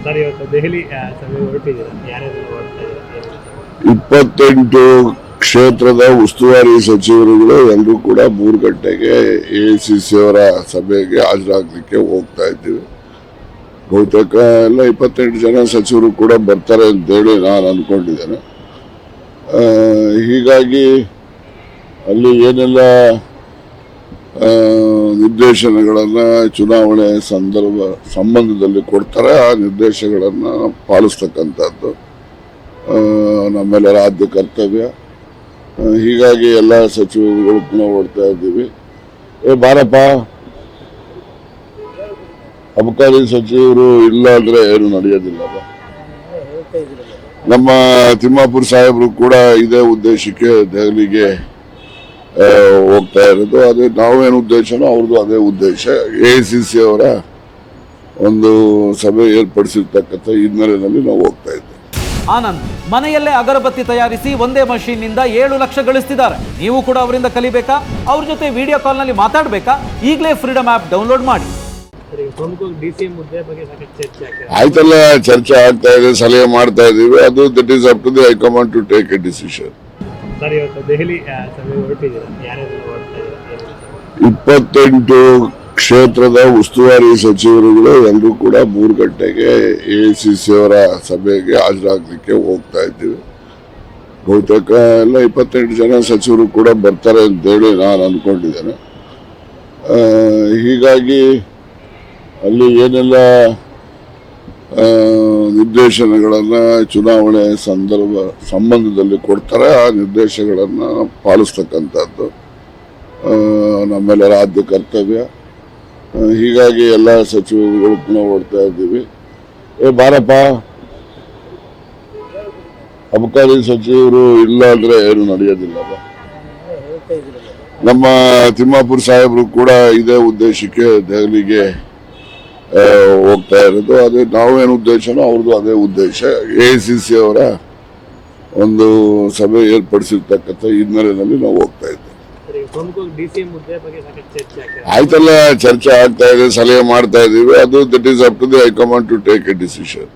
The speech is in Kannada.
ಸರ್ ಇವತ್ತು ದೆಹಲಿ ಸಭೆ ಹೊರಟಿದ್ದೀರಾ, ಯಾರ್ಯಾರು ಹೊರಡ್ತಾ ಇದ್ದೀರಾ? 28 ಕ್ಷೇತ್ರದ ಉಸ್ತುವಾರಿ ಸಚಿವರುಗಳು ಎಲ್ಲರೂ ಕೂಡ 3 ಗಂಟೆಗೆ AICC ಅವರ ಸಭೆಗೆ ಹಾಜರಾಗಲಿಕ್ಕೆ ಹೋಗ್ತಾ ಇದ್ದೀವಿ. ಬಹುತೇಕ ಎಲ್ಲ 28 ಜನ ಸಚಿವರು ಕೂಡ ಬರ್ತಾರೆ ಅಂತೇಳಿ ನಾನು ಅನ್ಕೊಂಡಿದ್ದೇನೆ. ಹೀಗಾಗಿ ಅಲ್ಲಿ ಏನೆಲ್ಲ ನಿರ್ದೇಶನಗಳನ್ನು ಚುನಾವಣೆ ಸಂಬಂಧದಲ್ಲಿ ಕೊಡ್ತಾರೆ ಆ ನಿರ್ದೇಶನಗಳನ್ನು ಪಾಲಿಸ್ತಕ್ಕಂಥದ್ದು ನಮ್ಮೆಲ್ಲರ ಆದ್ಯ ಕರ್ತವ್ಯ. ಹೀಗಾಗಿ ಎಲ್ಲ ಸಚಿವರುಗಳು ಪುನಃ ಓಡ್ತಾ ಇದ್ದೀವಿ. ಬಾರಪ್ಪ, ಅಬಕಾರಿ ಸಚಿವರು ಇಲ್ಲ ಅಂದ್ರೆ ಏನು ನಡೆಯೋದಿಲ್ಲ. ನಮ್ಮ ತಿಮ್ಮಾಪುರ ಸಾಹೇಬರು ಕೂಡ ಇದೇ ಉದ್ದೇಶಕ್ಕೆ ದೆಹಲಿಗೆ ಹೋಗ್ತಾ ಇರೋದು. ಅದೇ ನಾವೇನು ಉದ್ದೇಶನೋ ಅವ್ರದ್ದು ಅದೇ ಉದ್ದೇಶ. AICC ಅವರ ಒಂದು ಸಭೆ ಏರ್ಪಡಿಸಿರ್ತಕ್ಕಂಥ ಹಿನ್ನೆಲೆಯಲ್ಲಿ ನಾವು ಹೋಗ್ತಾ ಇದ್ದೇವೆ. ಆನಂದ್ ಮನೆಯಲ್ಲೇ ಅಗರಬತ್ತಿ ತಯಾರಿಸಿ ಒಂದೇ ಮಷೀನ್ ನಿಂದ 7 ಲಕ್ಷ ಗಳಿಸ್ತಿದ್ದಾರೆ. ನೀವು ಕೂಡ ಅವರಿಂದ ಕಲಿಬೇಕಾ? ಅವ್ರ ಜೊತೆ ವಿಡಿಯೋ ಕಾಲ್ ನಲ್ಲಿ ಮಾತಾಡಬೇಕಾ? ಈಗಲೇ ಫ್ರೀಡಮ್ ಆಪ್ ಡೌನ್ಲೋಡ್ ಮಾಡಿ. ಆಯ್ತಲ್ಲ, ಚರ್ಚೆ ಆಗ್ತಾ ಇದೆ, ಸಲಹೆ ಮಾಡ್ತಾ ಇದೀವಿ. ಅದು that is up to the high command to take a decision. Sir ಇವತ್ತು ದೆಹಲಿ ಸಭೆ ಹೊರಟಿದ್ದೀರಾ, ಯಾರ್ಯಾರು ಹೊರಡ್ತಾ ಇದ್ದೀರಾ? 28 ಕ್ಷೇತ್ರದ ಉಸ್ತುವಾರಿ ಸಚಿವರುಗಳು ಎಲ್ಲರೂ ಕೂಡ 3 ಗಂಟೆಗೆ AICC ಅವರ ಸಭೆಗೆ ಹಾಜರಾಗಲಿಕ್ಕೆ ಹೋಗ್ತಾ ಇದ್ದೀವಿ. ಬಹುತೇಕ ಎಲ್ಲ 28 ಜನ ಸಚಿವರು ಕೂಡ ಬರ್ತಾರೆ ಅಂತೇಳಿ ನಾನು ಅನ್ಕೊಂಡಿದ್ದೇನೆ. ಹೀಗಾಗಿ ಅಲ್ಲಿ ಏನೆಲ್ಲ ನಿರ್ದೇಶನಗಳನ್ನು ಚುನಾವಣೆ ಸಂಬಂಧದಲ್ಲಿ ಕೊಡ್ತಾರೆ ಆ ನಿರ್ದೇಶನಗಳನ್ನು ಪಾಲಿಸ್ತಕ್ಕಂಥದ್ದು ನಮ್ಮೆಲ್ಲರ ಆದ್ಯ ಕರ್ತವ್ಯ. ಹೀಗಾಗಿ ಎಲ್ಲ ಸಚಿವರುಗಳು ಪುನಃ ಓಡ್ತಾ ಇದ್ದೀವಿ. ಬಾರಪ್ಪ, ಅಬಕಾರಿ ಸಚಿವರು ಇಲ್ಲ ಅಂದ್ರೆ ಏನು ನಡೆಯೋದಿಲ್ಲ. ನಮ್ಮ ತಿಮ್ಮಾಪುರ ಸಾಹೇಬರು ಕೂಡ ಇದೇ ಉದ್ದೇಶಕ್ಕೆ ದೆಹಲಿಗೆ ಹೋಗ್ತಾ ಇರೋದು. ಅದೇ ನಾವೇನು ಉದ್ದೇಶನೋ ಅವ್ರದ್ದು ಅದೇ ಉದ್ದೇಶ. AICC ಅವರ ಒಂದು ಸಭೆ ಏರ್ಪಡಿಸಿರ್ತಕ್ಕಂಥ ಹಿನ್ನೆಲೆಯಲ್ಲಿ ನಾವು ಹೋಗ್ತಾ ಇದ್ದೇವೆ. ಆಯ್ತಲ್ಲ, ಚರ್ಚೆ ಆಗ್ತಾ ಇದೆ, ಸಲಹೆ ಮಾಡ್ತಾ ಇದೀವಿ. ಅದು that is up to the high command to take a decision.